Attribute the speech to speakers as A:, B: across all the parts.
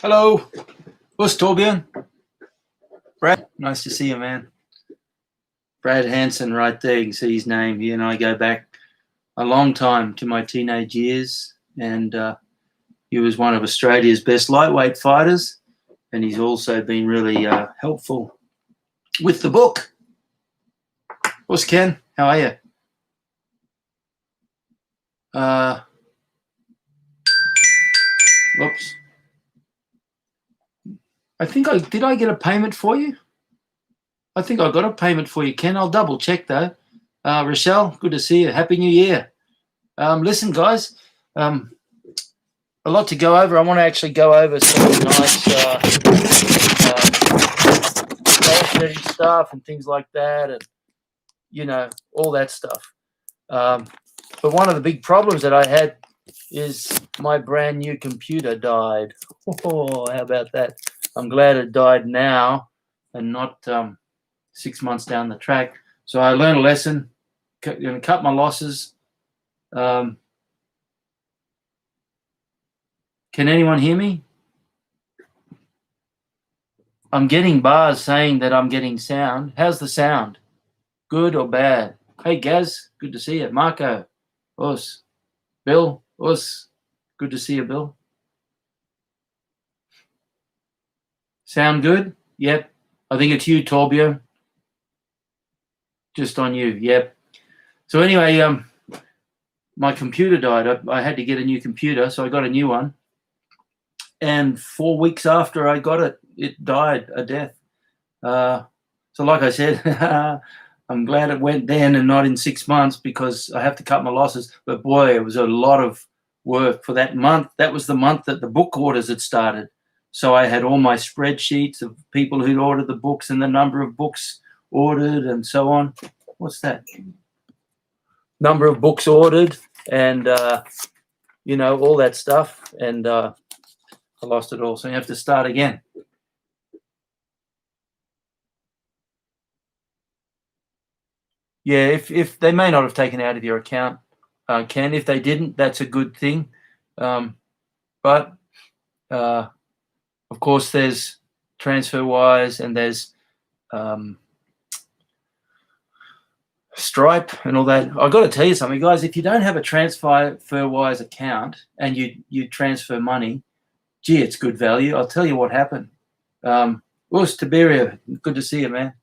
A: Hello, what's Torbjörn? Brad, nice to see you, man. Brad Hansen, right there. You can see his name. He and I go back a long time to my teenage years, and he was one of Australia's best lightweight fighters, and he's also been really helpful with the book. What's Ken? How are you? Whoops. I think did I get a payment for you? I think I got a payment for you, Ken. I'll double check though. Rochelle, good to see you. Happy New Year. Listen, guys, a lot to go over. I want to actually go over some nice cautionary stuff and things like that, and all that stuff. But one of the big problems that I had is my brand new computer died. Oh, how about that? I'm glad it died now and not 6 months down the track. So I learned a lesson. Going to cut my losses. Can anyone hear me? I'm getting bars saying that I'm getting sound. How's the sound? Good or bad? Hey, Gaz, good to see you. Marco, us. Bill, us. Good to see you, Bill. Sound good? Yep. I think it's you, Torbjörn. Just on you, yep. So anyway, my computer died. I had to get a new computer, so I got a new one. And 4 weeks after I got it, it died a death. So like I said, I'm glad it went then and not in 6 months because I have to cut my losses. But boy, it was a lot of work for that month. That was the month that the book orders had started. So I had all my spreadsheets of people who'd ordered the books and the number of books ordered and so on. What's that? Number of books ordered and, all that stuff. And I lost it all. So you have to start again. Yeah, if they may not have taken it out of your account, Ken. If they didn't, that's a good thing. But of course, there's TransferWise and there's Stripe and all that. I've got to tell you something, guys. If you don't have a TransferWise account and you transfer money, gee, it's good value. I'll tell you what happened. Us, Tiberia, good to see you, man.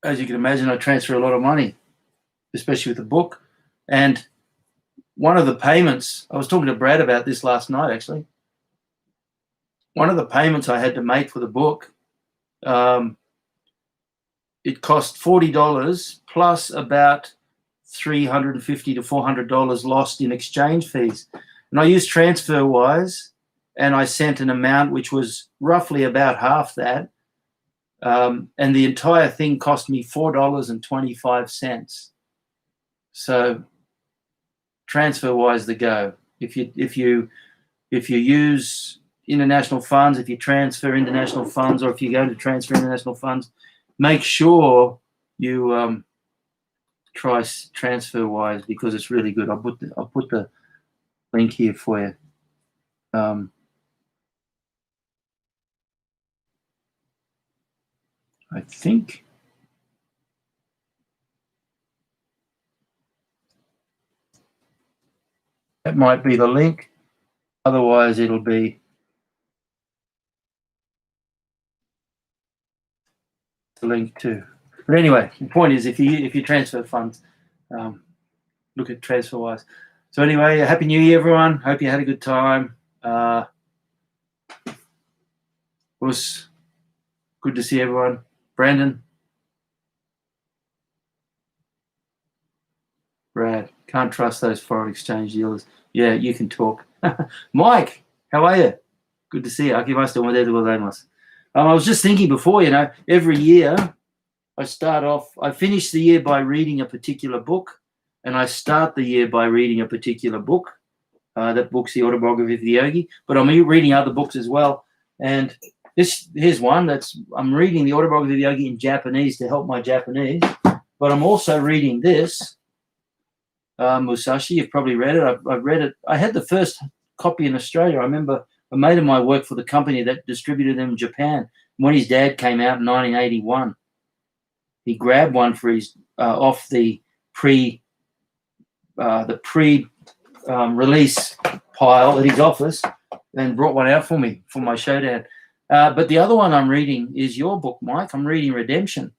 A: As you can imagine, I transfer a lot of money, especially with the book. And one of the payments, I was talking to Brad about this last night, actually. One of the payments I had to make for the book, it cost $40 plus about $350 to $400 lost in exchange fees. And I used TransferWise, and I sent an amount which was roughly about half that. And the entire thing cost me $4.25. So TransferWise the go. If you use international funds, if you transfer international funds, or if you go to transfer international funds, make sure you try TransferWise because it's really good. I'll put the link here for you. I think that might be the link. Otherwise, it'll be the link too. But anyway, the point is, if you transfer funds, look at TransferWise. So anyway, Happy New Year, everyone. Hope you had a good time. It was good to see everyone. Brandon, Brad, can't trust those foreign exchange dealers. Yeah, you can talk. Mike, how are you? Good to see you. Aquí vas, I was just thinking before, every year I finish the year by reading a particular book, and I start the year by reading a particular book. That book's the Autobiography of the Yogi, but I'm reading other books as well. And here's one I'm reading the Autobiography of the Yogi in Japanese to help my Japanese, but I'm also reading this. Musashi. You've probably read it. I've read it. I had the first copy in Australia. I remember a mate of mine worked for the company that distributed them in Japan. When his dad came out in 1981, he grabbed one for his off the pre release pile at his office and brought one out for me for my showdown. But the other one I'm reading is your book, Mike. I'm reading Redemption.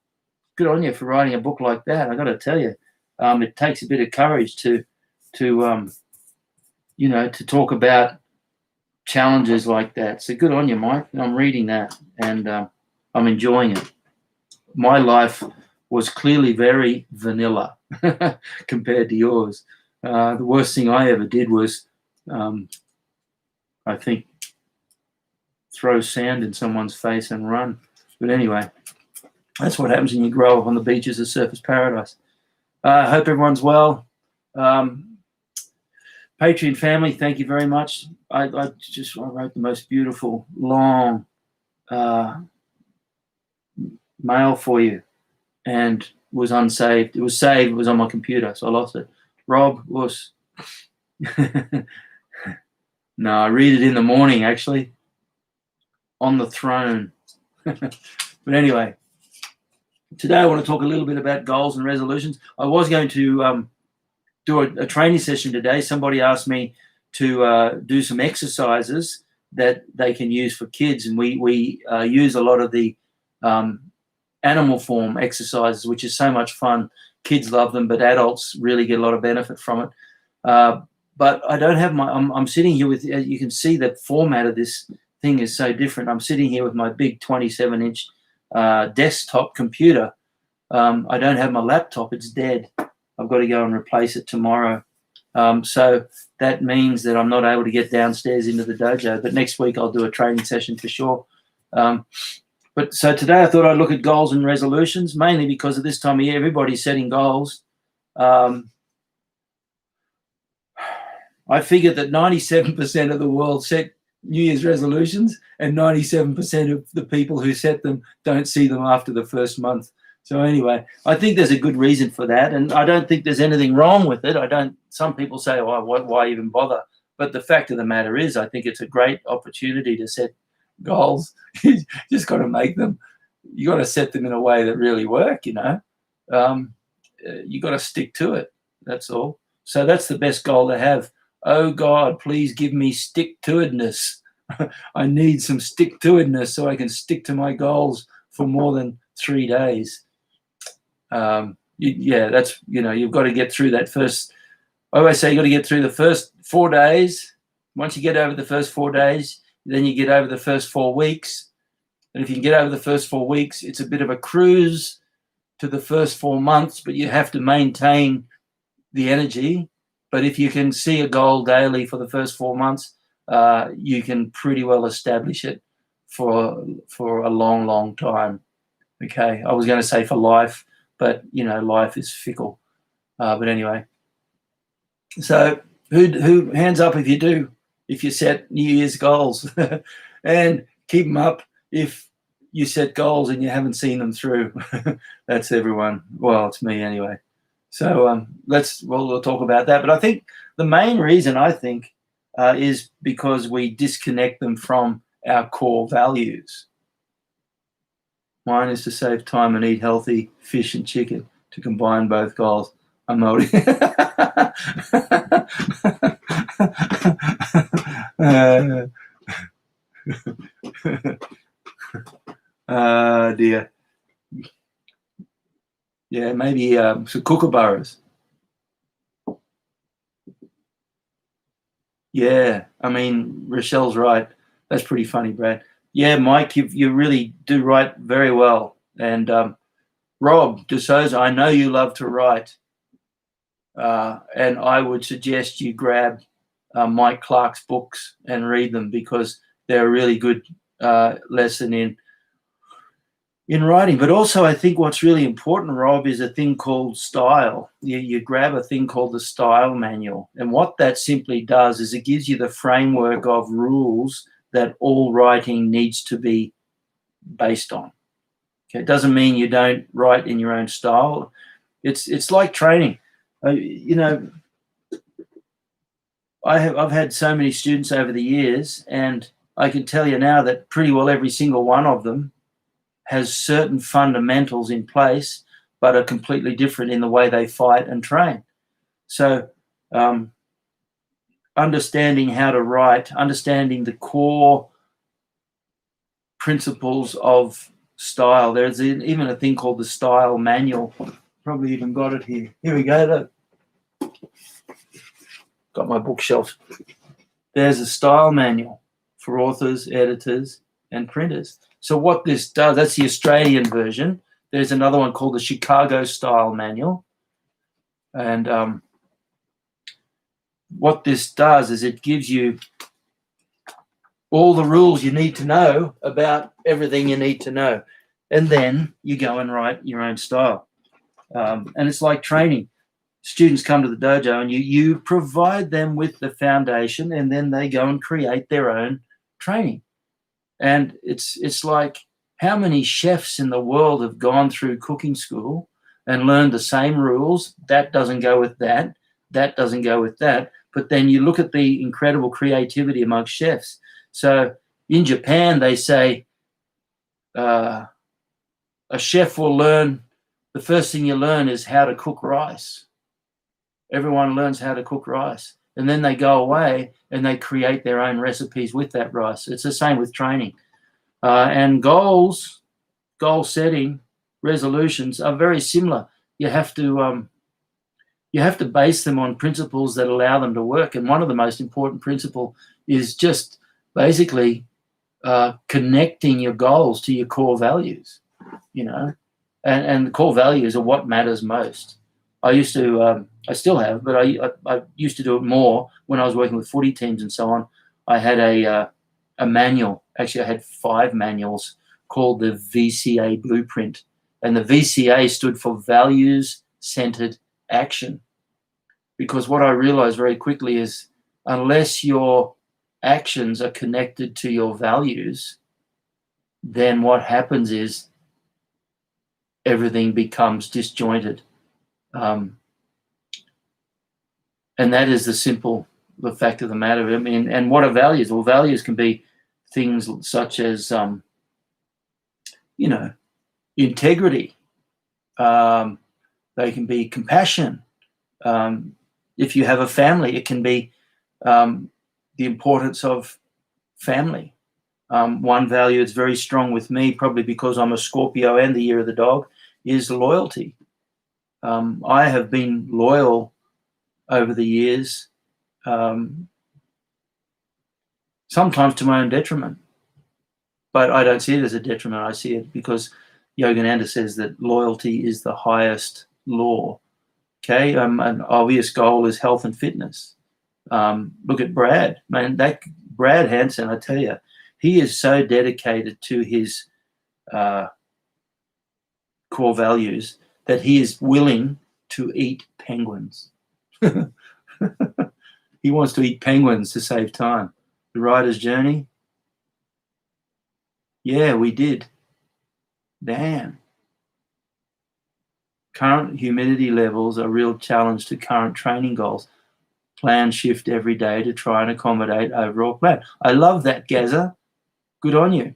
A: Good on you for writing a book like that. I got to tell you, it takes a bit of courage to talk about challenges like that. So good on you, Mike. I'm reading that and I'm enjoying it. My life was clearly very vanilla compared to yours. The worst thing I ever did was, I think, throw sand in someone's face and run. But anyway, that's what happens when you grow up on the beaches of Surfers Paradise. I hope everyone's well. Patreon family, thank you very much. I wrote the most beautiful, long mail for you and was unsaved. It was saved. It was on my computer, so I lost it. Rob was... No, I read it in the morning, actually, on the throne. But anyway, today I want to talk a little bit about goals and resolutions. I was going to do a training session today. Somebody asked me to do some exercises that they can use for kids, and we use a lot of the animal form exercises, which is so much fun. Kids love them, but adults really get a lot of benefit from it. But I don't have I'm sitting here with, as you can see, the format of this thing is so different. I'm sitting here with my big 27-inch desktop computer. I don't have my laptop. It's dead. I've got to go and replace it tomorrow. So that means that I'm not able to get downstairs into the dojo. But next week I'll do a training session for sure. But so today I thought I'd look at goals and resolutions, mainly because at this time of year, everybody's setting goals. I figured that 97% of the world set New Year's resolutions and 97% of the people who set them don't see them after the first month. So anyway, I think there's a good reason for that, and I don't think there's anything wrong with it. Some people say, oh, why even bother? But the fact of the matter is, I think it's a great opportunity to set goals. You just got to make them. You got to set them in a way that really work, you got to stick to it. That's all. So that's the best goal to have. Oh God, please give me stick-to-itness. I need some stick-to-itness so I can stick to my goals for more than 3 days. That's, you've got to get through that first. I always say you got to get through the first 4 days. Once you get over the first 4 days, then you get over the first 4 weeks. And if you can get over the first 4 weeks, it's a bit of a cruise to the first 4 months, but you have to maintain the energy. But if you can see a goal daily for the first 4 months, you can pretty well establish it for a long, long time. Okay, I was going to say for life, but life is fickle. But anyway, so who hands up if you do, if you set New Year's goals, and keep them up if you set goals and you haven't seen them through. That's everyone. Well, it's me anyway. So we'll talk about that. But I think the main reason is because we disconnect them from our core values. Mine is to save time and eat healthy fish and chicken to combine both goals. I'm not. Dear. Yeah, maybe some kookaburras. Yeah, I mean, Rochelle's right. That's pretty funny, Brad. Yeah, Mike, you really do write very well. And Rob DeSouza, I know you love to write. And I would suggest you grab Mike Clark's books and read them because they're a really good lesson in writing. But also I think what's really important, Rob, is a thing called style. You grab a thing called the style manual. And what that simply does is it gives you the framework of rules that all writing needs to be based on. Okay, it doesn't mean you don't write in your own style. It's like training. I've had so many students over the years, and I can tell you now that pretty well every single one of them has certain fundamentals in place, but are completely different in the way they fight and train. So understanding how to write, understanding the core principles of style. There's even a thing called the style manual. Probably even got it here. Here we go. Look. Got my bookshelf. There's a style manual for authors, editors, and printers. So what this does, that's the Australian version. There's another one called the Chicago Style Manual. And what this does is it gives you all the rules you need to know about everything you need to know. And then you go and write your own style. And it's like training. Students come to the dojo and you provide them with the foundation, and then they go and create their own training. And it's like, how many chefs in the world have gone through cooking school and learned the same rules? That doesn't go with that. That doesn't go with that. But then you look at the incredible creativity amongst chefs. So in Japan, they say a chef will learn, the first thing you learn is how to cook rice. Everyone learns how to cook rice. And then they go away and they create their own recipes with that rice. It's the same with training. And goal setting, resolutions are very similar. You have to base them on principles that allow them to work. And one of the most important principles is just basically connecting your goals to your core values, and the core values are what matters most. I used to, I still have, but I used to do it more when I was working with footy teams and so on. I had a manual. Actually, I had 5 manuals called the VCA Blueprint. And the VCA stood for Values Centered Action. Because what I realized very quickly is, unless your actions are connected to your values, then what happens is everything becomes disjointed. And that is the fact of the matter. I mean, and what are values? Well, values can be things such as, integrity. They can be compassion. If you have a family, it can be the importance of family. One value that's very strong with me, probably because I'm a Scorpio and the year of the dog, is loyalty. I have been loyal over the years, sometimes to my own detriment. But I don't see it as a detriment. I see it because Yogananda says that loyalty is the highest law. Okay, an obvious goal is health and fitness. Look at Brad. Man, that Brad Hansen, I tell you, he is so dedicated to his core values that he is willing to eat penguins. He wants to eat penguins to save time. The writer's journey. Yeah, we did. Damn. Current humidity levels are a real challenge to current training goals. Plan shift every day to try and accommodate overall plan. I love that, Gaza. Good on you.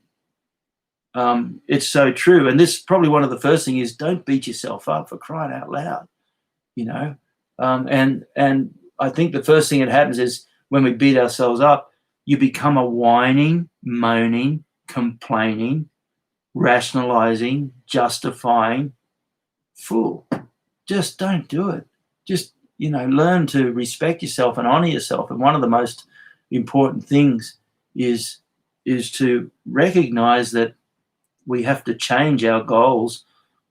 A: It's so true. And this probably one of the first things is, don't beat yourself up, for crying out loud. And I think the first thing that happens is when we beat ourselves up, you become a whining, moaning, complaining, rationalizing, justifying fool. Just don't do it. Just, learn to respect yourself and honor yourself. And one of the most important things is to recognize that we have to change our goals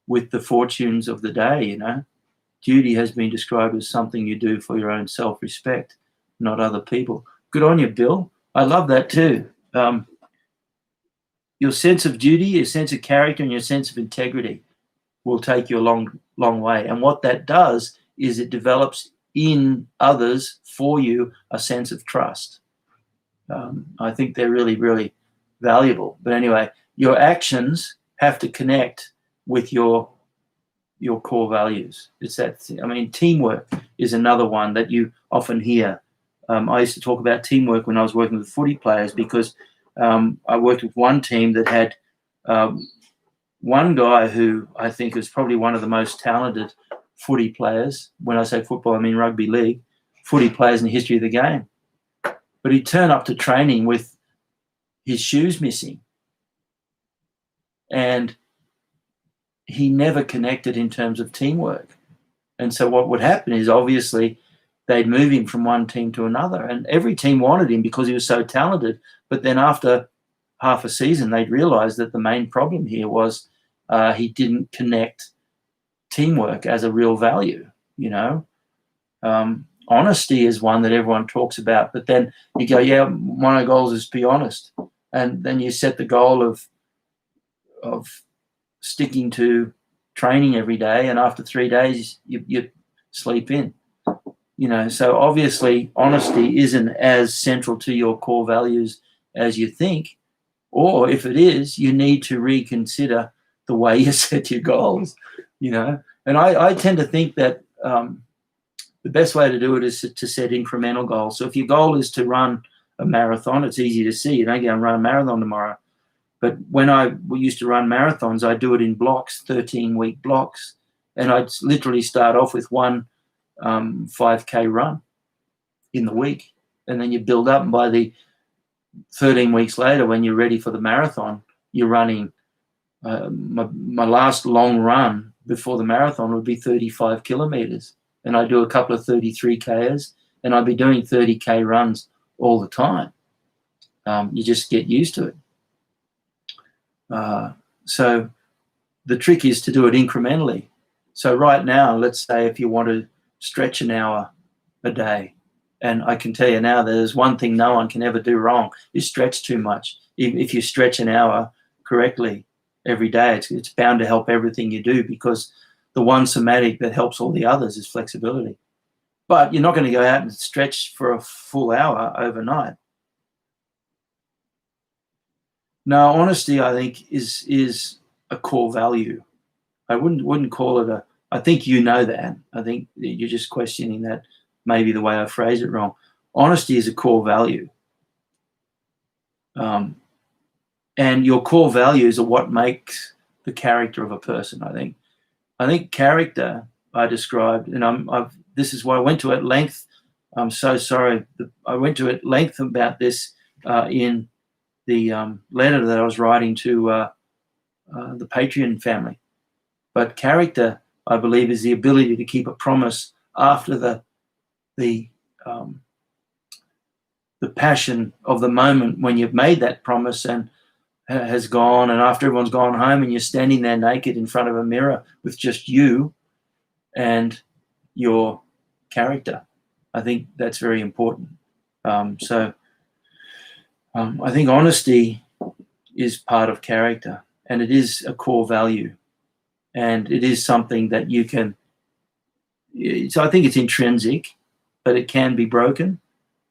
A: with the fortunes of the day. Duty has been described as something you do for your own self-respect, not other people. Good on you, Bill. I love that too. Your sense of duty, your sense of character, and your sense of integrity will take you a long, long way. And what that does is it develops in others for you a sense of trust. I think they're really, really valuable. But anyway, your actions have to connect with your core values. It's that, teamwork is another one that you often hear I used to talk about teamwork when I was working with footy players, because I worked with one team that had one guy who I think is probably one of the most talented footy players. When I say football, I mean rugby league, footy players in the history of the game. But he'd turn up to training with his shoes missing. And he never connected in terms of teamwork. And so what would happen is, obviously they'd move him from one team to another, and every team wanted him because he was so talented. But then after half a season, they'd realize that the main problem here was he didn't connect teamwork as a real value. Honesty is one that everyone talks about, but then you go, yeah, one of the goals is to be honest. And then you set the goal of sticking to training every day, and after 3 days you sleep in. So obviously honesty isn't as central to your core values as you think, or if it is, you need to reconsider the way you set your goals. And I tend to think that the best way to do it is to set incremental goals. So if your goal is to run a marathon, it's easy to see. You don't go and run a marathon tomorrow. But when we used to run marathons, I'd do it in blocks, 13-week blocks. And I'd literally start off with one 5K run in the week. And then you build up. And by the 13 weeks later, when you're ready for the marathon, you're running. My last long run before the marathon would be 35 kilometers. And I do a couple of 33Ks, and I'd be doing 30K runs all the time. You just get used to it. So the trick is to do it incrementally. So right now, let's say if you want to stretch an hour a day, and I can tell you now, there's one thing no one can ever do wrong, is stretch too much. If you stretch an hour correctly every day, it's bound to help everything you do, because the one somatic that helps all the others is flexibility. But you're not going to go out and stretch for a full hour overnight. No, honesty, I think, is a core value. I wouldn't call it I think you know that. I think you're just questioning that, maybe the way I phrase it wrong. Honesty is a core value. And your core values are what makes the character of a person, I think. I think character, I described, and this is why I went to at length. I'm so sorry. I went to at length about this in the letter that I was writing to the Patreon family. But character, I believe, is the ability to keep a promise after the passion of the moment when you've made that promise and has gone, and after everyone's gone home and you're standing there naked in front of a mirror with just you and your character. I think that's very important. So I think honesty is part of character, and it is a core value, and it is something that you can. So I think it's intrinsic, but it can be broken,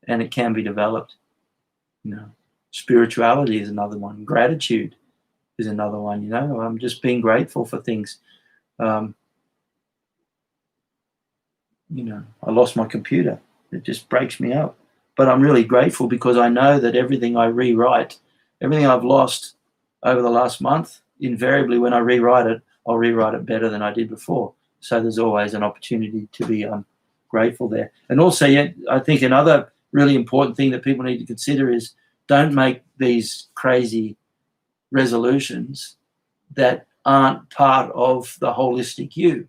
A: and it can be developed. Spirituality is another one. Gratitude is another one. I'm just being grateful for things. I lost my computer. It just breaks me up. But I'm really grateful, because I know that everything I rewrite, everything I've lost over the last month, invariably when I rewrite it, I'll rewrite it better than I did before. So there's always an opportunity to be grateful there. And also, I think another really important thing that people need to consider is, don't make these crazy resolutions that aren't part of the holistic you.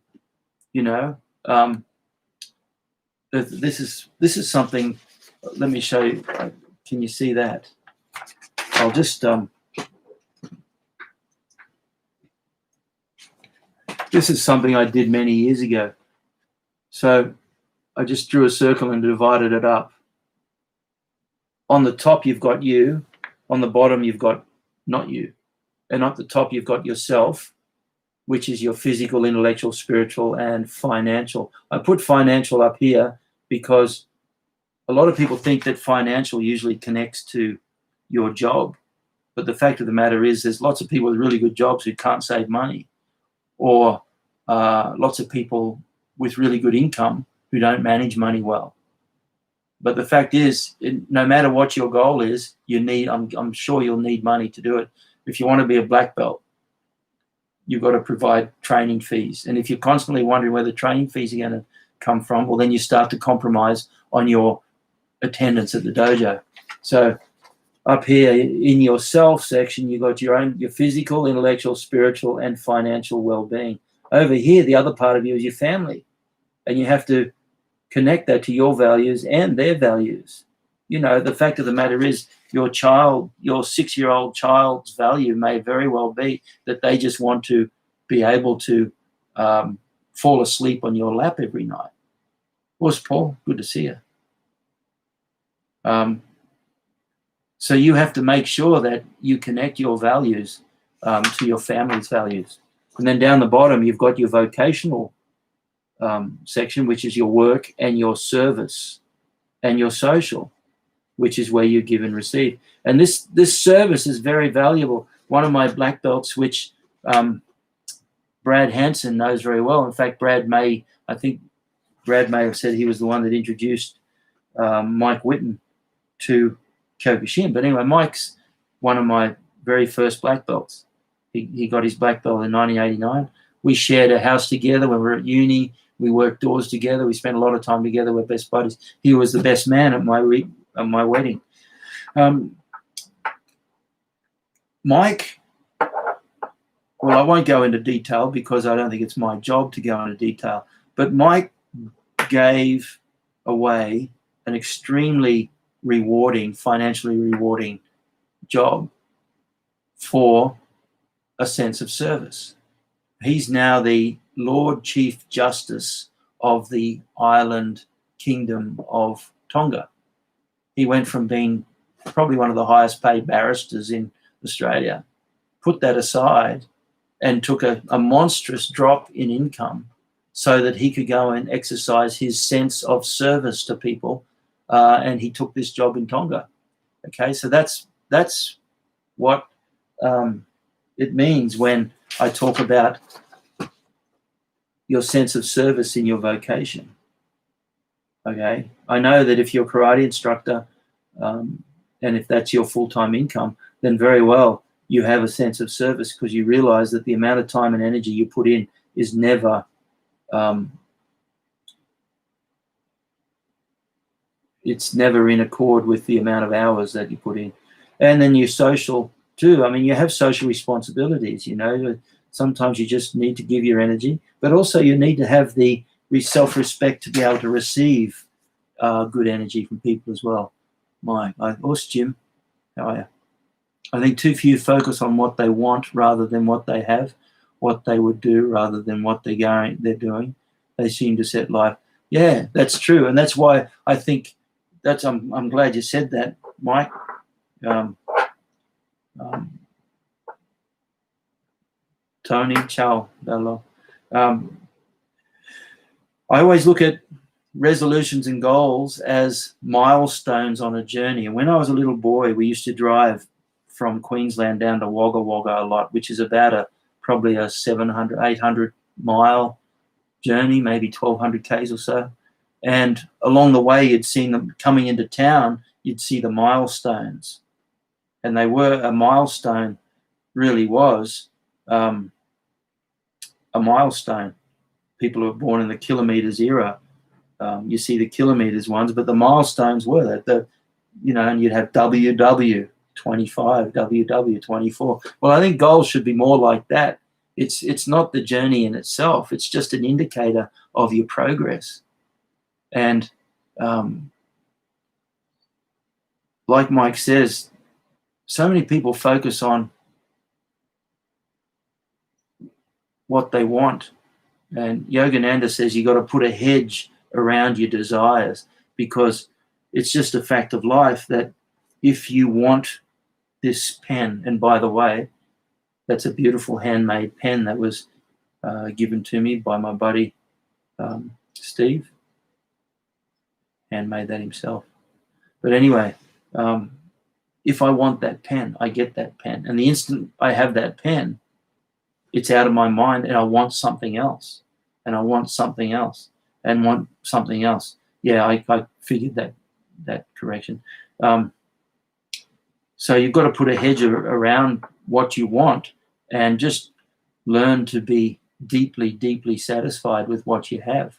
A: This is something. Let me show you. Can you see that? I'll just. This is something I did many years ago. So I just drew a circle and divided it up. On the top, you've got you. On the bottom, you've got not you. And at the top, you've got yourself, which is your physical, intellectual, spiritual, and financial. I put financial up here because a lot of people think that financial usually connects to your job. But the fact of the matter is, there's lots of people with really good jobs who can't save money, or lots of people with really good income who don't manage money well. But the fact is, no matter what your goal is, you need. I'm sure you'll need money to do it. If you want to be a black belt, you've got to provide training fees. And if you're constantly wondering where the training fees are going to come from, well, then you start to compromise on your attendance at the dojo. So up here in your self section, you've got your physical, intellectual, spiritual, and financial well-being. Over here, the other part of you is your family. And you have to connect that to your values and their values. You know, the fact of the matter is your 6-year-old child's value may very well be that they just want to be able to fall asleep on your lap every night. Where's Paul? Good to see you. So you have to make sure that you connect your values to your family's values. And then down the bottom, you've got your vocational section, which is your work and your service, and your social, which is where you give and receive. And this service is very valuable. One of my black belts, which Brad Hansen knows very well. In fact, Brad may have said he was the one that introduced Mike Whitten to Kyokushin. But anyway, Mike's one of my very first black belts. He got his black belt in 1989. We shared a house together when we were at uni. We worked doors together. We spent a lot of time together. We're best buddies. He was the best man at my wedding. Mike, well, I won't go into detail because I don't think it's my job to go into detail, but Mike gave away an extremely financially rewarding job for a sense of service. He's now the Lord Chief Justice of the island kingdom of Tonga. He went from being probably one of the highest paid barristers in Australia, put that aside, and took a monstrous drop in income so that he could go and exercise his sense of service to people, and he took this job in Tonga. Okay, so that's what it means when I talk about your sense of service in your vocation. Okay, I know that if you're a karate instructor, and if that's your full-time income, then very well you have a sense of service because you realize that the amount of time and energy you put in is never it's never in accord with the amount of hours that you put in. And then your social too. I mean, you have social responsibilities, you know. Sometimes you just need to give your energy, but also you need to have the self-respect to be able to receive good energy from people as well. Horse Jim, how are you? I think too few focus on what they want rather than what they have, what they would do rather than what they're doing. They seem to set life. Yeah, that's true, and that's why I think I'm glad you said that, Mike. Tony, ciao, bello. I always look at resolutions and goals as milestones on a journey. And when I was a little boy, we used to drive from Queensland down to Wagga Wagga a lot, which is about probably a 700, 800 mile journey, maybe 1,200 Ks or so. And along the way, you'd seen them coming into town, you'd see the milestones. And a milestone really was a milestone. People who were born in the kilometres era, you see the kilometres ones, but the milestones were that, and you'd have WW 25, WW 24. Well, I think goals should be more like that. It's not the journey in itself. It's just an indicator of your progress. And like Mike says, so many people focus on what they want. And Yogananda says you got to put a hedge around your desires because it's just a fact of life that if you want this pen, and by the way, that's a beautiful handmade pen that was given to me by my buddy Steve. Handmade that himself. But anyway, if I want that pen, I get that pen. And the instant I have that pen, it's out of my mind and I want something else. And I want something else and want something else. Yeah, I figured that that correction. So you've got to put a hedge around what you want and just learn to be deeply, deeply satisfied with what you have.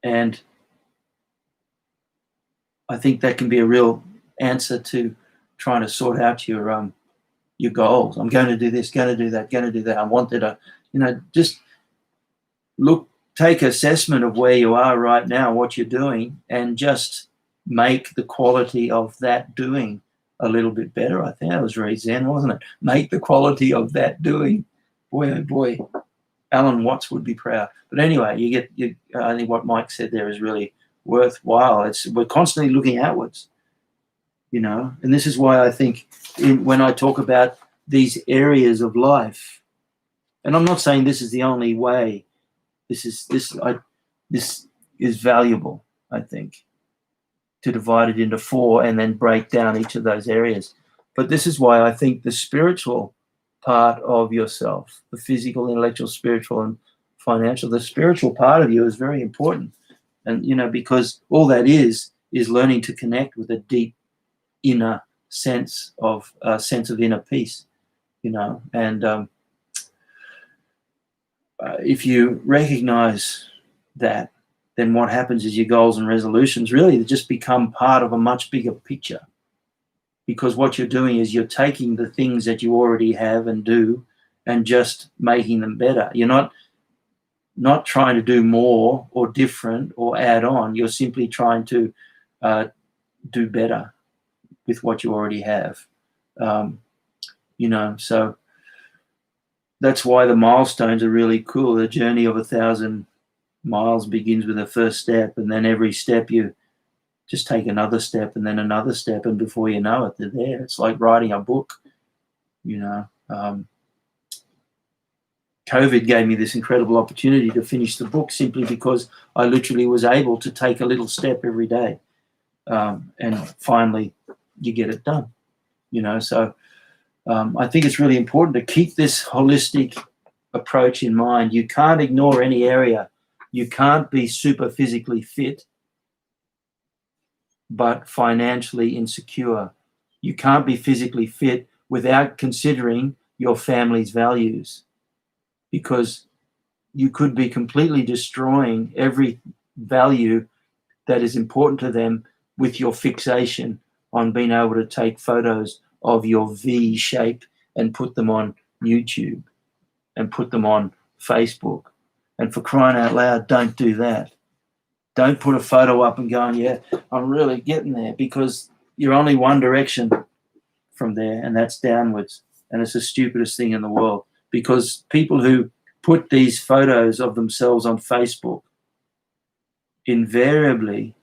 A: And I think that can be a real answer to trying to sort out your goals. I'm going to do this, going to do that, going to do that. I wanted to, just take assessment of where you are right now, what you're doing, and just make the quality of that doing a little bit better. I think that was very Zen, wasn't it? Make the quality of that doing. Boy, oh boy, Alan Watts would be proud. But anyway, I think what Mike said there is really worthwhile. We're constantly looking outwards, and this is why I think when I talk about these areas of life, and I'm not saying this is the only way. This is valuable, I think, to divide it into 4 and then break down each of those areas. But this is why I think the spiritual part of yourself, the physical, intellectual, spiritual, and financial, the spiritual part of you is very important. And, because all that is learning to connect with a deep inner sense of inner peace, and if you recognize that, then what happens is your goals and resolutions really just become part of a much bigger picture, because what you're doing is you're taking the things that you already have and do and just making them better. You're not trying to do more or different or add on. You're simply trying to do better with what you already have. So that's why the milestones are really cool. The journey of 1,000 miles begins with the first step, and then every step you just take another step and then another step, and before you know it, they're there. It's like writing a book. COVID gave me this incredible opportunity to finish the book simply because I literally was able to take a little step every day, and finally you get it done. So I think it's really important to keep this holistic approach in mind. You can't ignore any area. You can't be super physically fit but financially insecure. You can't be physically fit without considering your family's values, because you could be completely destroying every value that is important to them with your fixation on being able to take photos of your V shape and put them on YouTube and put them on Facebook. And for crying out loud, don't do that. Don't put a photo up and going, yeah, I'm really getting there, because you're only one direction from there, and that's downwards. And it's the stupidest thing in the world, because people who put these photos of themselves on Facebook invariably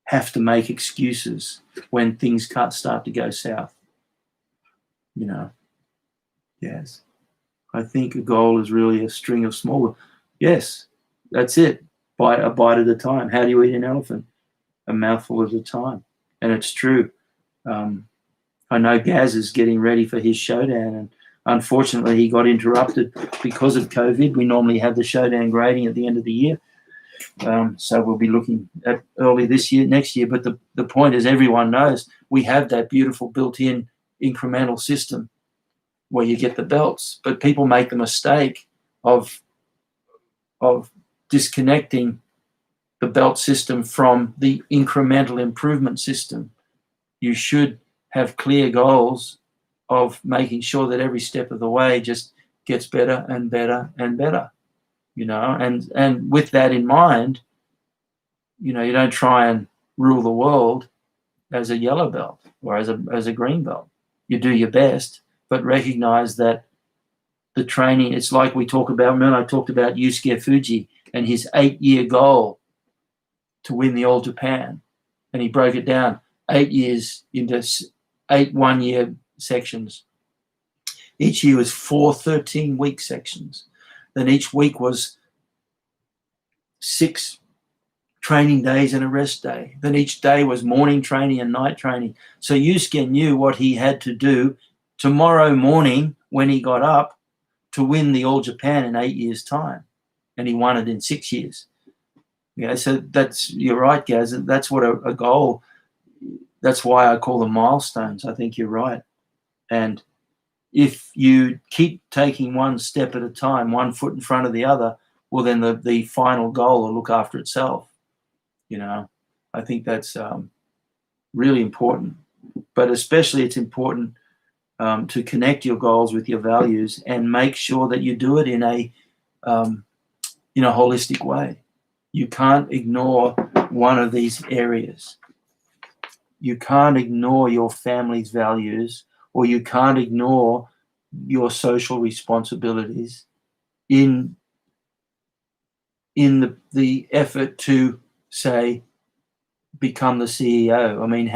A: have to make excuses when things can't start to go south. Yes. I think a goal is really a string of smaller. Yes, that's it. A bite at a time. How do you eat an elephant? A mouthful at a time. And it's true. I know Gaz is getting ready for his showdown, and unfortunately he got interrupted because of COVID. We normally have the showdown grading at the end of the year. So we'll be looking at early next year. But the point is, everyone knows we have that beautiful built-in incremental system where you get the belts, but people make the mistake of disconnecting the belt system from the incremental improvement system. You should have clear goals of making sure that every step of the way just gets better and better and better, and with that in mind, you don't try and rule the world as a yellow belt or as a green belt. You do your best, but recognize that the training, it's like we talk about, remember I talked about Yusuke Fuji and his 8-year goal to win the All Japan, and he broke it down 8 years into 8 1-year sections. Each year was 4 13-week sections. Then each week was 6 training days and a rest day. Then each day was morning training and night training. So Yusuke knew what he had to do tomorrow morning when he got up to win the All Japan in 8 years' time. And he won it in 6 years. Yeah, so you're right, Gaz. That's what a goal. That's why I call them milestones. I think you're right. And if you keep taking one step at a time, one foot in front of the other, well, then the final goal will look after itself. I think that's really important. But especially, it's important to connect your goals with your values and make sure that you do it in a holistic way. You can't ignore one of these areas. You can't ignore your family's values, or you can't ignore your social responsibilities in the effort to, say, become the CEO. I mean,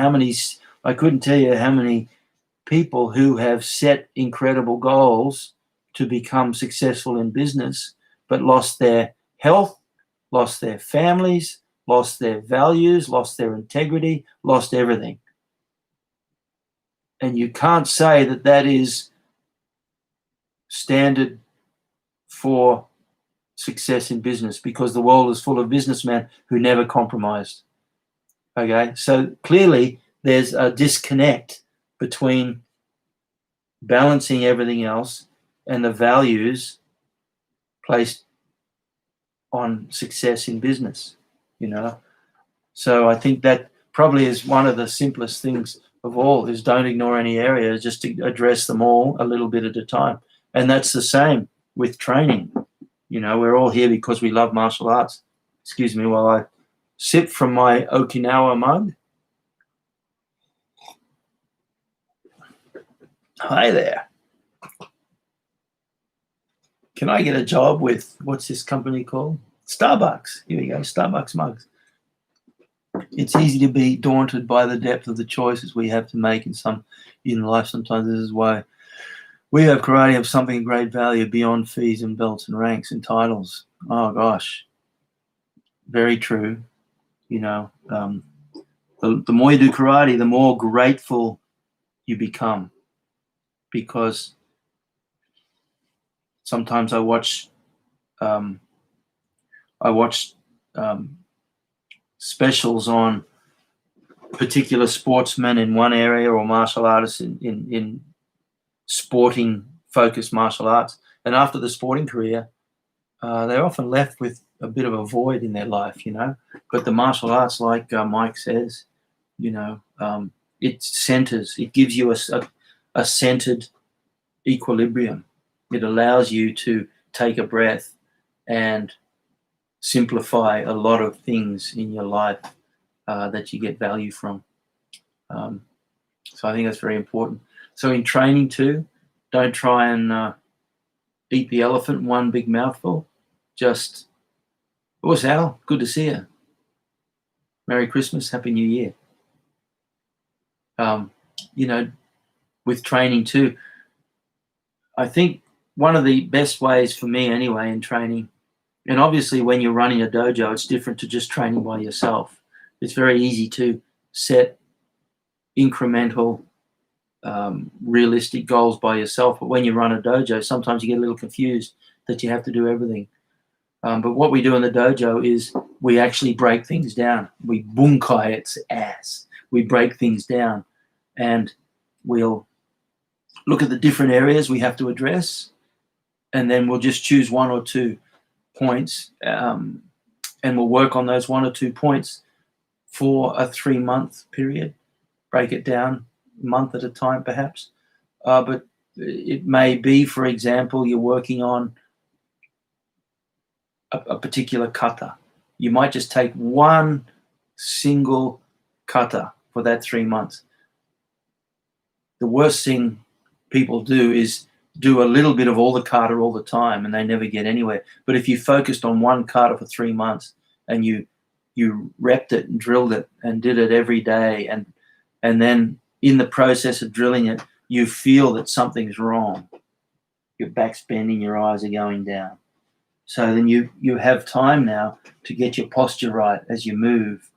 A: I couldn't tell you how many people who have set incredible goals to become successful in business, but lost their health, lost their families, lost their values, lost their integrity, lost everything. And you can't say that is standard for success in business, because the world is full of businessmen who never compromised. Okay, so clearly there's a disconnect between balancing everything else and the values placed on success in business. So I think that probably is one of the simplest things of all, is don't ignore any area, just to address them all a little bit at a time. And that's the same with training. We're all here because we love martial arts. Excuse me while I sip from my Okinawa mug. Hi there. Can I get a job with, what's this company called? Starbucks. Here we go, Starbucks mugs. It's easy to be daunted by the depth of the choices we have to make in life. Sometimes this is why we have karate have something of great value beyond fees and belts and ranks and titles. Oh gosh, very true. The more you do karate, the more grateful you become, because sometimes I watch specials on particular sportsmen in one area, or martial artists in sporting focused martial arts, and after the sporting career, they're often left with a bit of a void in their life, But the martial arts, like Mike says, it centers. It gives you a centered equilibrium. It allows you to take a breath and simplify a lot of things in your life that you get value from. So I think that's very important. So in training too, don't try and eat the elephant in one big mouthful. Just, oh, Sal, good to see you. Merry Christmas, Happy New Year. With training too, I think one of the best ways for me anyway in training, and obviously when you're running a dojo, it's different to just training by yourself. It's very easy to set incremental, realistic goals by yourself. But when you run a dojo, sometimes you get a little confused that you have to do everything. But what we do in the dojo is we actually break things down. We bunkai its ass. We break things down, and we'll look at the different areas we have to address, and then we'll just choose one or two points, and we'll work on those one or two points for a 3-month period. Break it down a month at a time, perhaps. But it may be, for example, you're working on a particular kata. You might just take one single kata for that 3 months. The worst thing people do is do a little bit of all the kata all the time, and they never get anywhere. But if you focused on one kata for 3 months and you repped it and drilled it and did it every day, and then in the process of drilling it, you feel that something's wrong. Your back's bending, your eyes are going down. So then you have time now to get your posture right as you move.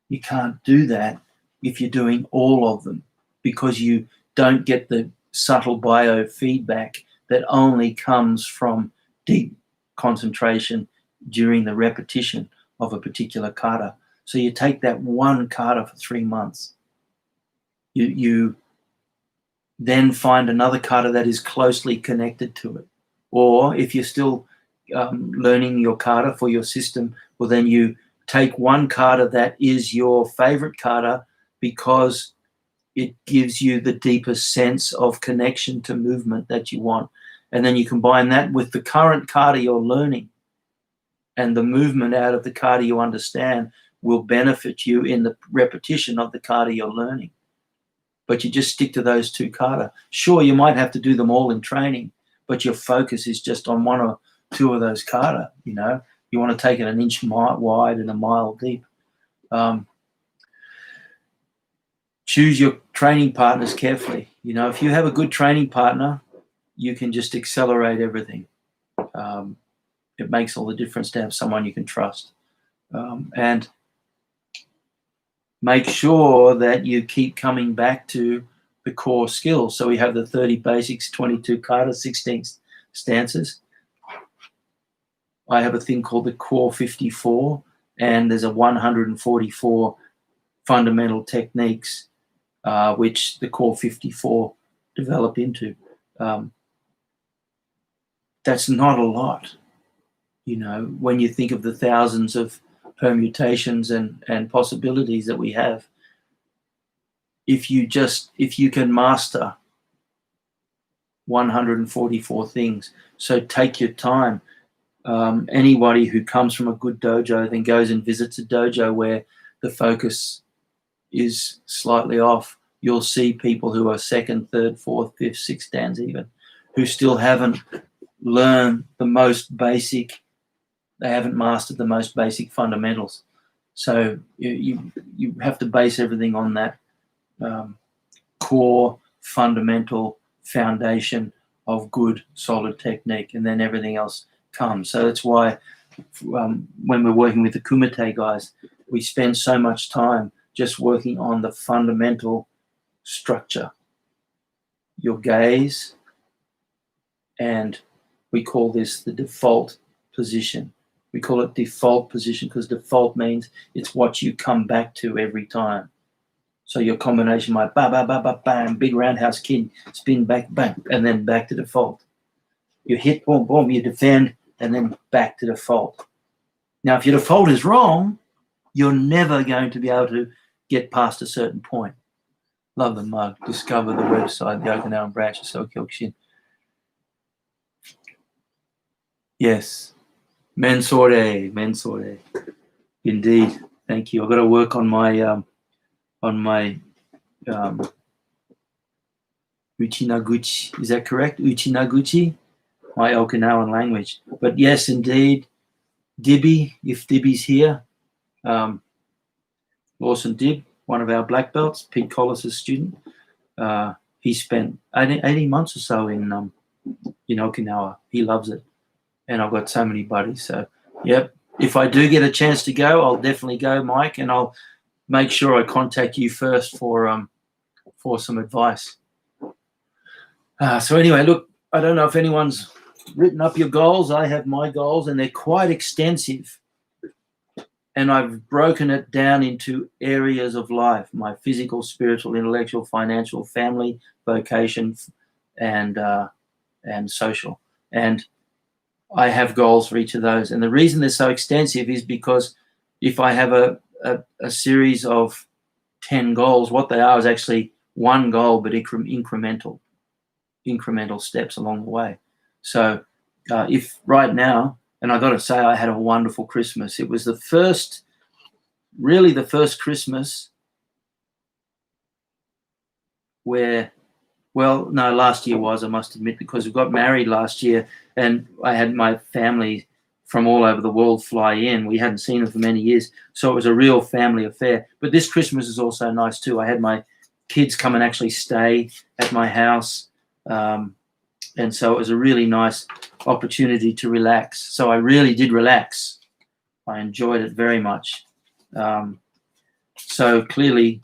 A: You can't do that if you're doing all of them, because you don't get the subtle biofeedback that only comes from deep concentration during the repetition of a particular kata. So you take that one kata for 3 months. You then find another kata that is closely connected to it. Or if you're still learning your kata for your system, well, then you take one kata that is your favorite kata because it gives you the deepest sense of connection to movement that you want. And then you combine that with the current kata you're learning, and the movement out of the kata you understand will benefit you in the repetition of the kata you're learning. But you just stick to those 2 kata. Sure, you might have to do them all in training, but your focus is just on 1 or 2 of those kata. You want to take it an inch wide and a mile deep. Choose your training partners carefully. If you have a good training partner, you can just accelerate everything. It makes all the difference to have someone you can trust. And make sure that you keep coming back to the core skills. So we have the 30 basics, 22 kata, 16 stances. I have a thing called the core 54, and there's a 144 fundamental techniques, which the core 54 develop into. That's not a lot, when you think of the thousands of permutations and possibilities that we have. If you can master 144 things, so take your time. Anybody who comes from a good dojo then goes and visits a dojo where the focus is slightly off, you'll see people who are 2nd, 3rd, 4th, 5th, 6th dans even, who still haven't learned the most basic. They haven't mastered the most basic fundamentals. So you have to base everything on that core fundamental foundation of good solid technique, and then everything else comes. So that's why when we're working with the Kumite guys, we spend so much time just working on the fundamental structure, your gaze, and we call this the default position. We call it default position because default means it's what you come back to every time. So your combination might ba ba ba ba bam, big roundhouse kick, spin back, bang, and then back to default. You hit, boom, boom, you defend, and then back to default. Now, if your default is wrong, you're never going to be able to get past a certain point. Love the mug. Discover the website, the Okinawan branch of Sokyokushin. Yes. Mensore. Indeed. Thank you. I've got to work on my Uchinaguchi. Is that correct? Uchinaguchi? My Okinawan language. But yes, indeed. Dibby, if Dibby's here, Lawson Dib, one of our black belts, Pete Collis' student. He spent 18 months or so in Okinawa. He loves it. And I've got so many buddies. So, yep. If I do get a chance to go, I'll definitely go, Mike, and I'll make sure I contact you first for some advice. So anyway, look, I don't know if anyone's written up your goals. I have my goals, and they're quite extensive. And I've broken it down into areas of life: my physical, spiritual, intellectual, financial, family, vocation, and social. And I have goals for each of those. And the reason they're so extensive is because if I have a series of 10 goals, what they are is actually one goal, but incremental steps along the way. So if right now, and I got to say, I had a wonderful Christmas. It was the first Christmas where, well, no, last year was, I must admit, because we got married last year and I had my family from all over the world fly in. We hadn't seen them for many years. So it was a real family affair. But this Christmas is also nice too. I had my kids come and actually stay at my house. And so it was a really nice opportunity to relax. So I really did relax. I enjoyed it very much. So clearly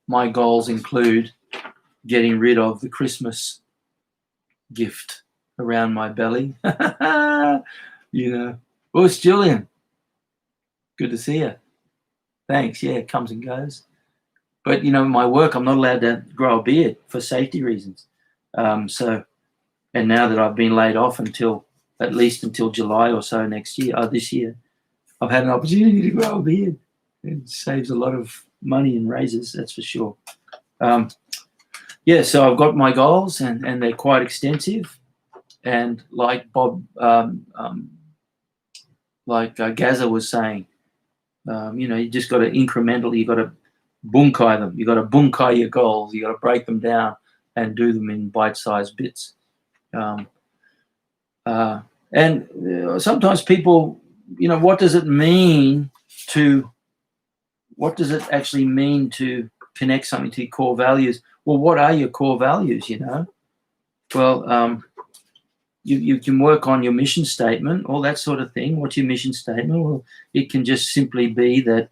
A: my goals include getting rid of the Christmas gift around my belly. Where's Julian? Good to see you. Thanks. Yeah, it comes and goes. But, you know, my work, I'm not allowed to grow a beard for safety reasons. And now that I've been laid off at least until July or so this year, I've had an opportunity to grow a beard. It saves a lot of money in razors, that's for sure. So I've got my goals, and they're quite extensive. And like Bob, Gaza was saying, you just got to incrementally, you got to bunkai them. You got to bunkai your goals. You got to break them down and do them in bite-sized bits. And sometimes people, what does it actually mean to connect something to your core values? Well, what are your core values, Well, you can work on your mission statement, all that sort of thing. What's your mission statement? Well, it can just simply be that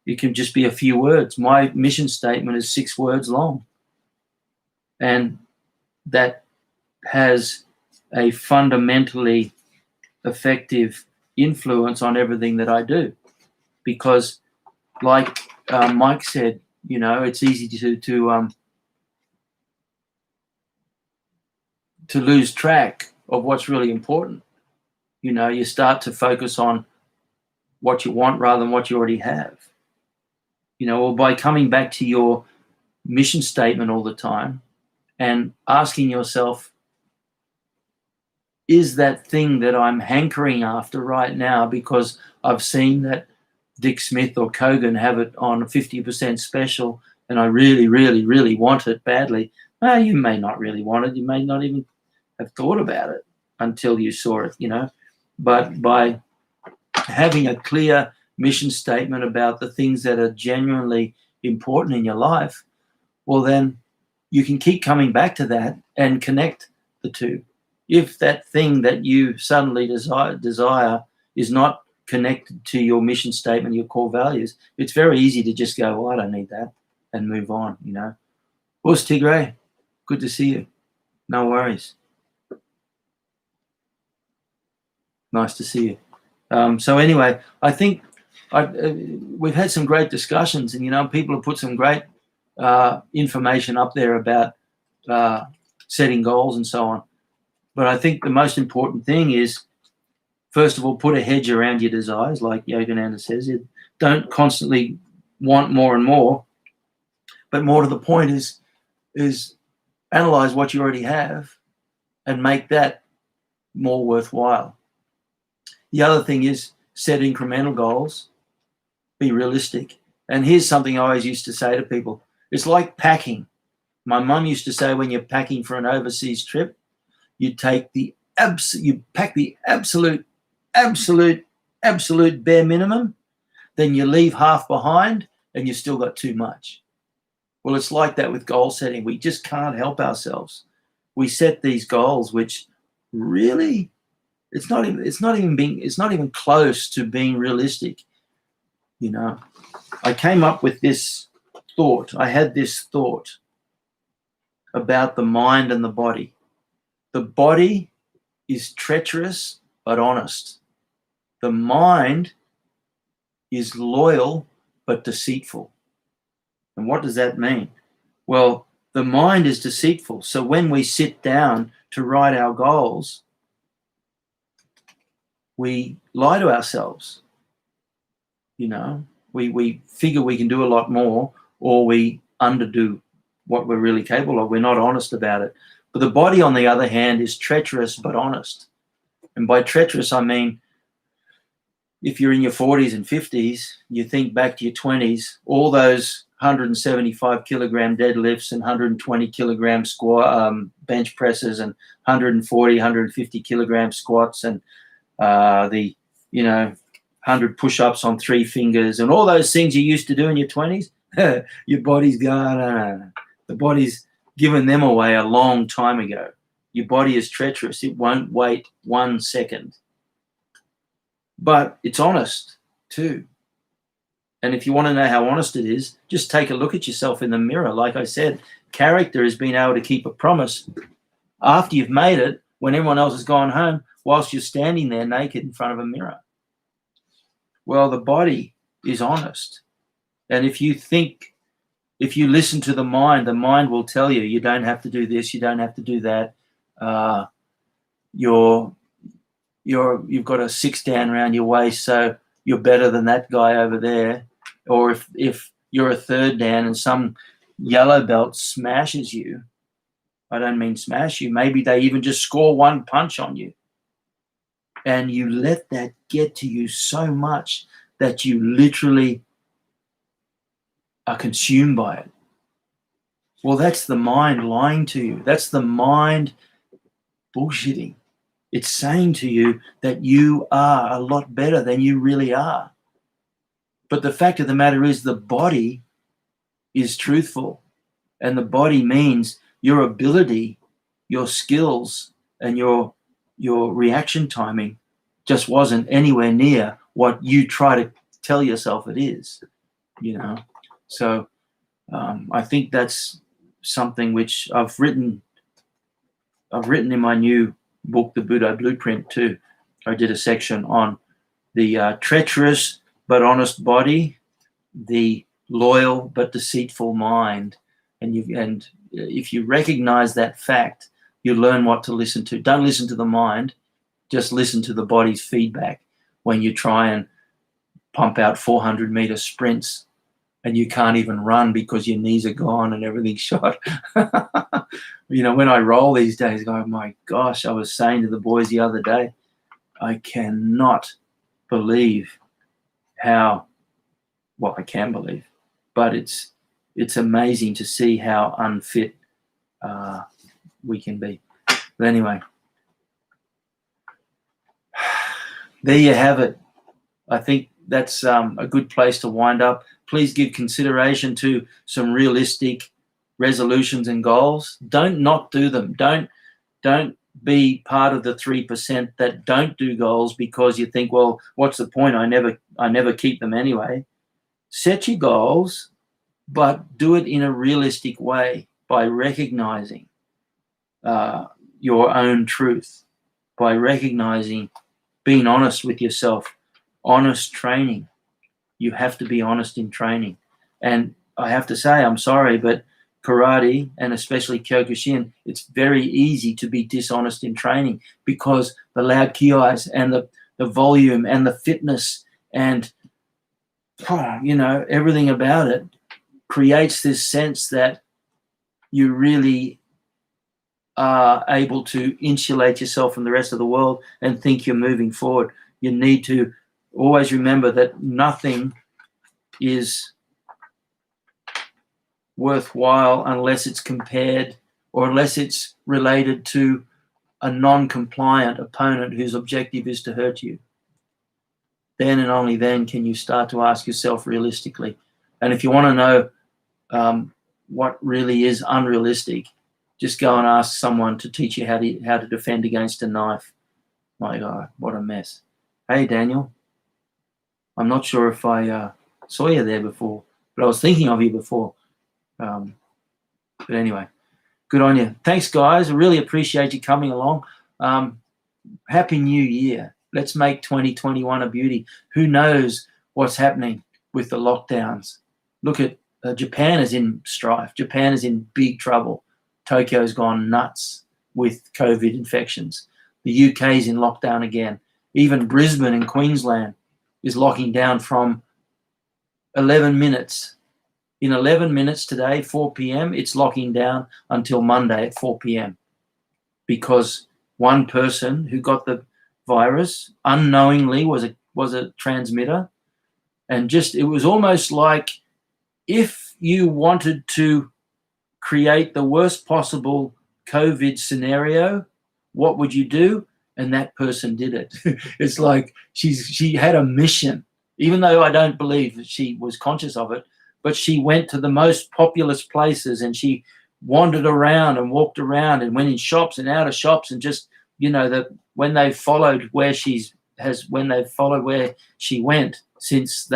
A: it can just be a few words. My mission statement is 6 words long. And that has a fundamentally effective influence on everything that I do. Because like Mike said, it's easy to lose track of what's really important. You start to focus on what you want rather than what you already have. Or by coming back to your mission statement all the time and asking yourself, is that thing that I'm hankering after right now because I've seen that Dick Smith or Kogan have it on a 50% special and I really, really, really want it badly? Well, you may not really want it. You may not even have thought about it until you saw it, But by having a clear mission statement about the things that are genuinely important in your life, well, then you can keep coming back to that and connect the two. If that thing that you suddenly desire is not connected to your mission statement, your core values, it's very easy to just go, well, I don't need that, and move on, What's Tigray? Good to see you. No worries. Nice to see you. So anyway, I think we've had some great discussions, and people have put some great information up there about setting goals and so on. But I think the most important thing is, first of all, put a hedge around your desires, like Yogananda says. Don't constantly want more and more, but more to the point is analyze what you already have and make that more worthwhile. The other thing is set incremental goals, be realistic. And here's something I always used to say to people. It's like packing. My mum used to say when you're packing for an overseas trip, you pack the absolute bare minimum, then you leave half behind and you've still got too much. Well, it's like that with goal setting. We just can't help ourselves. We set these goals which really it's not even close to being realistic. I came up with this thought. I had this thought about the mind and the body. The body is treacherous but honest. The mind is loyal but deceitful. And what does that mean? Well, the mind is deceitful. So when we sit down to write our goals, we lie to ourselves. We figure we can do a lot more, or we underdo what we're really capable of. We're not honest about it. But the body, on the other hand, is treacherous but honest. And by treacherous, I mean, if you're in your 40s and 50s, you think back to your 20s, all those 175 kilogram deadlifts and 120 kilogram squat, bench presses, and 140, 150 kilogram squats, and the 100 push-ups on 3 fingers, and all those things you used to do in your 20s, your body's gone. No. The body's given them away a long time ago. Your body is treacherous. It won't wait 1 second. But it's honest too. And if you want to know how honest it is, just take a look at yourself in the mirror. Like I said, character is being able to keep a promise after you've made it, when everyone else has gone home, whilst you're standing there naked in front of a mirror. Well, the body is honest. And if you listen to the mind will tell you, you don't have to do this, you don't have to do that. You've got a 6 down around your waist, so you're better than that guy over there. Or if you're a 3rd dan and some yellow belt smashes you, I don't mean smash you, maybe they even just score one punch on you, and you let that get to you so much that you literally are consumed by it. Well, that's the mind lying to you. That's the mind bullshitting. It's saying to you that you are a lot better than you really are. But the fact of the matter is the body is truthful. And the body means your ability, your skills, and your reaction timing just wasn't anywhere near what you try to tell yourself it is, So I think that's something which I've written in my new book, The Buddha Blueprint, too. I did a section on the treacherous but honest body, the loyal but deceitful mind, and if you recognize that fact, you learn what to listen to. Don't listen to the mind, just listen to the body's feedback when you try and pump out 400-meter sprints and you can't even run because your knees are gone and everything's shot. When I roll these days, oh my gosh, I was saying to the boys the other day, I cannot believe I can believe, but it's amazing to see how unfit we can be. But anyway, there you have it. I think that's a good place to wind up. Please give consideration to some realistic resolutions and goals. Don't not do them. Don't be part of the 3% that don't do goals because you think, well, what's the point? I never keep them anyway. Set your goals, but do it in a realistic way by recognizing your own truth, by recognizing being honest with yourself, honest training. You have to be honest in training. And I have to say, I'm sorry, but karate and especially Kyokushin, it's very easy to be dishonest in training because the loud kiais and the volume and the fitness and everything about it creates this sense that you really are able to insulate yourself from the rest of the world and think you're moving forward. You need to always remember that nothing is worthwhile unless it's compared or unless it's related to a non-compliant opponent whose objective is to hurt you. Then and only then can you start to ask yourself realistically. And if you want to know what really is unrealistic, just go and ask someone to teach you how to defend against a knife. My God, what a mess. Hey, Daniel. I'm not sure if I saw you there before, but I was thinking of you before. But anyway, good on you. Thanks, guys. I really appreciate you coming along. Happy New Year. Let's make 2021 a beauty. Who knows what's happening with the lockdowns? Look at Japan is in strife. Japan is in big trouble. Tokyo's gone nuts with COVID infections. The UK is in lockdown again. Even Brisbane in Queensland is locking down from 11 minutes. In 11 minutes today, 4 p.m., it's locking down until Monday at 4 p.m. because one person who got the virus unknowingly was a transmitter. And it was almost like if you wanted to create the worst possible COVID scenario, what would you do? And that person did it. It's like she had a mission, even though I don't believe that she was conscious of it, but she went to the most populous places and she wandered around and walked around and went in shops and out of shops and just, when they followed where she went since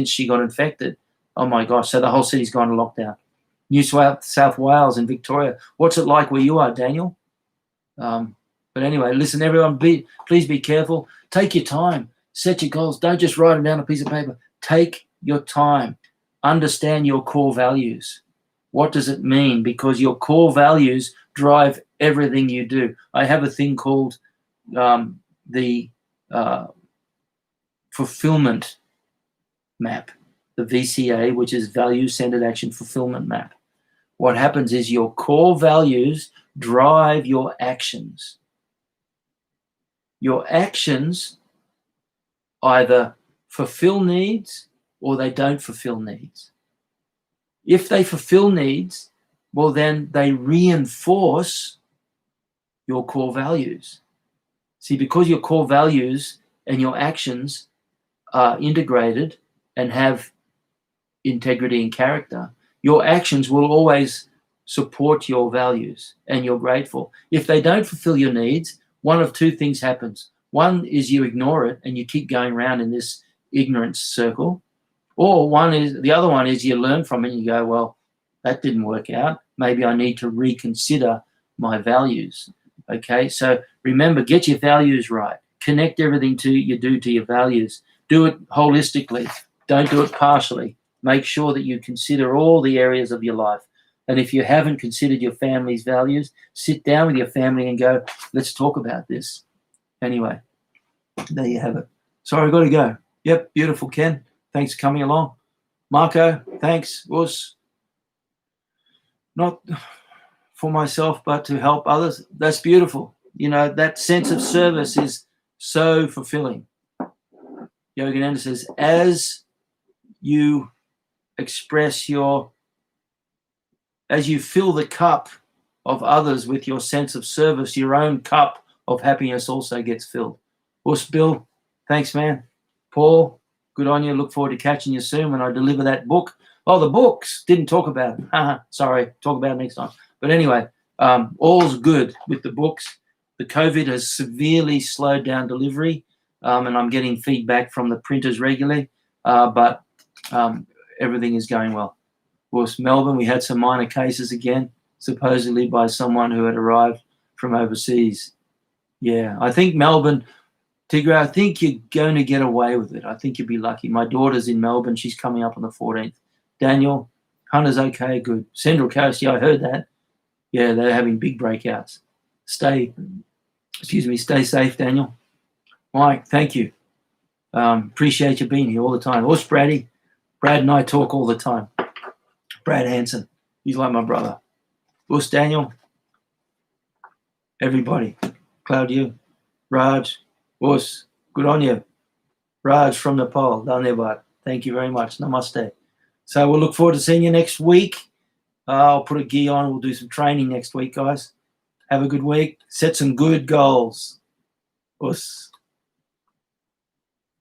A: she got infected. Oh my gosh. So the whole city's gone to lockdown. New South Wales and Victoria. What's it like where you are, Daniel? But anyway, listen, everyone, please be careful. Take your time. Set your goals. Don't just write them down on a piece of paper. Take your time. Understand your core values. What does it mean? Because your core values drive everything you do. I have a thing called the fulfillment map, the VCA, which is Value-Centered Action Fulfillment Map. What happens is your core values drive your actions. Your actions either fulfill needs or they don't fulfill needs. If they fulfill needs, well, then they reinforce your core values. See, because your core values and your actions are integrated and have integrity and character, your actions will always support your values and you're grateful. If they don't fulfill your needs, one of two things happens. One is you ignore it and you keep going around in this ignorance circle. Or the other one is you learn from it and you go, well, that didn't work out. Maybe I need to reconsider my values. Okay, so remember, get your values right. Connect everything you do to your values. Do it holistically. Don't do it partially. Make sure that you consider all the areas of your life. And if you haven't considered your family's values, sit down with your family and go, let's talk about this. Anyway, there you have it. Sorry, I've got to go. Yep, beautiful, Ken. Thanks for coming along. Marco, thanks. Was not for myself, but to help others. That's beautiful. You know, that sense of service is so fulfilling. Yogananda says, as you as you fill the cup of others with your sense of service, your own cup of happiness also gets filled. Us, Bill, thanks, man. Paul, good on you. Look forward to catching you soon when I deliver that book. Oh, the books. Didn't talk about it. Sorry. Talk about it next time. But anyway, all's good with the books. The COVID has severely slowed down delivery, and I'm getting feedback from the printers regularly, but everything is going well. Of course, Melbourne, we had some minor cases again, supposedly by someone who had arrived from overseas. Yeah, I think Melbourne, Tigray, I think you're going to get away with it. I think you'll be lucky. My daughter's in Melbourne. She's coming up on the 14th. Daniel, Hunter's okay, good. Central Coast, yeah, I heard that. Yeah, they're having big breakouts. Stay safe, Daniel. Mike, thank you. Appreciate you being here all the time. Or Brad and I talk all the time. Brad Hansen, he's like my brother. Us, Daniel, everybody. Claudia, Raj, Us, good on you. Raj from Nepal, Dhanyavad. Thank you very much. Namaste. So we'll look forward to seeing you next week. I'll put a gi on. We'll do some training next week, guys. Have a good week. Set some good goals. Us.